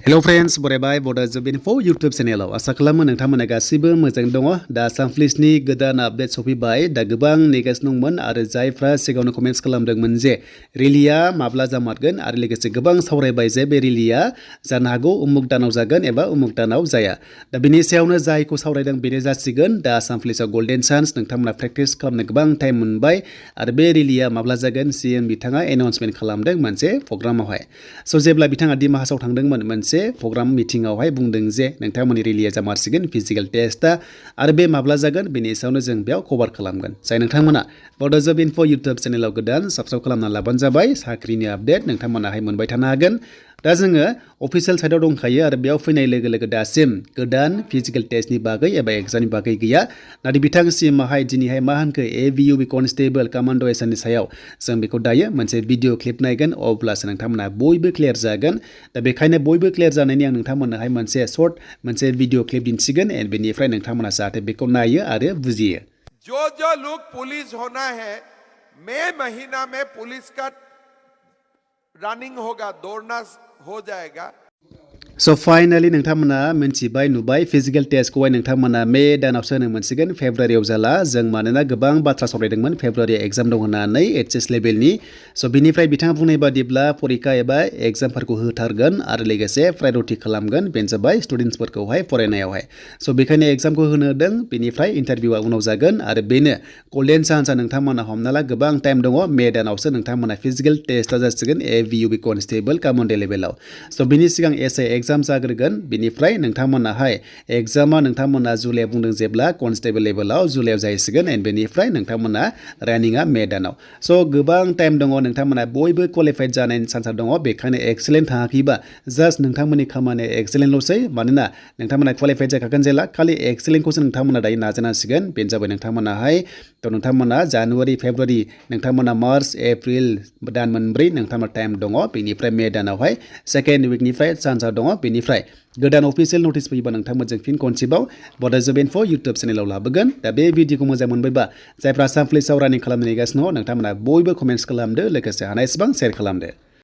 Hello friends, बरायबाय Bodo Info YouTube चेनेलाव आसा खालामो नोंथांमोना गासिबो मोजां दङ। दा आसाम पुलिसनि गोदान आपडेट सफैबाय। दा गोबां नेगासिनो दंमोन आरो जायफ्रा सिगाङावनो कमेन्ट्स खालामदोंमोन जे रेलिया माब्ला जामारगोन आरो लोगोसे गोबां सावरायबाय जे बे रेलिया जानो हागौ उमुक दानाव जागोन एबा उमुक दानाव जाया। दा बेनि सायावनो जायखौ सावरायदों बेनो जासिगोन। दा आसाम पुलिसाव गोल्डेन चान्स नोंथांमोना प्रेक्टिस खालामनो गोबां टाइम मोनबाय आरो बे रेलिया माब्ला जागोन CM बिथाङा एनाउन्समेन्ट खालामदों मोनसे प्रग्रामावहाय। स' जेब्ला बिथाङा दिमाहासाव थांदोंमोन मोनसे प्रग्राम मिटिंआवहाय बुंदों जे नोंथांमोननि रेलिया जामारसिगोन फिजिकेल टेस्टआ आरो बे माब्ला जागोन बेनि सायावनो जों बेयाव कभार खालामगोन। जाय नोंथांमोना Bodo Info YouTube चेनेलाव गोदान साबस्क्राइब खालामना लाबानो जाबाय। साख्रिनि आपडेट नोंथांमोनाहाय मोनबाय थानो हागोन। दा जोङो अफिसियेल साइटआव दंखायो आरो बेयाव फैनाय लोगो लोगो दासिम गोदान फिजिकेल टेस्टनि बागै एबा एग्जामनि बागै गैया। नाथाय बिथां CMआहाय दिनैहाय मा होनखो APRo कनस्टेबल कमान्डो एसामनि सायाव जों बेखौ दायो मोनसे भिडिअ क्लिप नायगोन अब्लासो नोंथांमोना बयबो क्लियार जागोन। दा बेखायनो बयबो क्लियार जानायनि आं नोंथांमोननोहाय मोनसे भिडिअ क्लिप दिन्थिगोन एन्ड बेनिफ्राय नोंथांमोना जाहाथे बेखौ नायो आरो बुजियो। जो लोग पुलिस होना है मई महीना में पुलिस का रनिंग होगा, दौड़ना हो जाएगा। स' फाइनाली नोंथांमोना मिन्थिबाय नुबाय फिजिकेल टेस्टखौहाय नोंथांमोना मे दानावसो होनो मोनसिगोन। फेब्रुवारियाव जाला जों मानोना गोबां बाथ्रा सावरायदोंमोन फेब्रुवारियाव एग्जाम दं होननानै HS लेभेलनि। स' बिनिफ्राय बिथाङा बुंनाय बादिब्ला फरिखा एबा एग्जामफोरखौ होथारगोन आरो लोगोसे प्रायरिटि खालामगोन बेनो जाबाय स्टुडेन्टसफोरखौहाय फरायनायावहाय। स' बेखायनो एग्जामखौ होनो होदों बेनिफ्राय इन्टारभिउआ उनाव जागोन आरो बेनो गल्डेन चान्सआ नोंथांमोना हमना ला गोबां टाइम दङ। मे दानावसो नोंथांमोना फिजिकेल टेस्टआ जासिगोन APRo कनस्टेबल कमान्डो लेभेलाव। स' बिनि सिगां SI एग्जाम जाग्रोगोन बिनिफ्राय नोंथांमोनाहाय एग्जामा नोंथांमोना जुलाइआव बुंदों जेब्ला कनस्टेबल लेभेलाव जुलाइआव जाहैसिगोन एन्ड बेनिफ्राय नोंथांमोना रानिंआ मे दानाव। स' गोबां टाइम दङ नोंथांमोना बयबो क्वालिफाइड जानायनि चान्सआ दङ। बेखायनो एक्सेलेन्ट थाङाखैबा जास्ट नोंथांमोननि खामानिया एक्सेलेन्टल'सै मानोना नोंथांमोना क्वालिफाइड जाखागोन जेला खालि एक्सेलेन्टखौसो नोंथांमोना दायो नाजानांसिगोन। बेनो जाबाय नोंथांमोनाहाय थ' नोंथांमोना जानुवारि फेब्रुवारि नोंथांमोना मार्च एप्रिल दान मोनब्रै नोंथांमोना टाइम दङ। बेनिफ्राय मे दानावहाय सेकेन्ड उइकनिफ्राय चान्सआ दङ। बेनिफ्राय गोदान अफिसियेल नटिस फैयोबा नोंथांमोनजों फिन खनसेबाव Bodo Info YouTube चेनेलाव लाबोगोन। दा बे भिडिअखौ मोजां मोनबायबा जायफ्रा आसाम पुलिसाव रानिं खालामनो नेगासिनो दङ नोंथांमोना बयबो कमेन्ट्स खालामदो लोगोसे हानायसेबां शेयार खालामदो।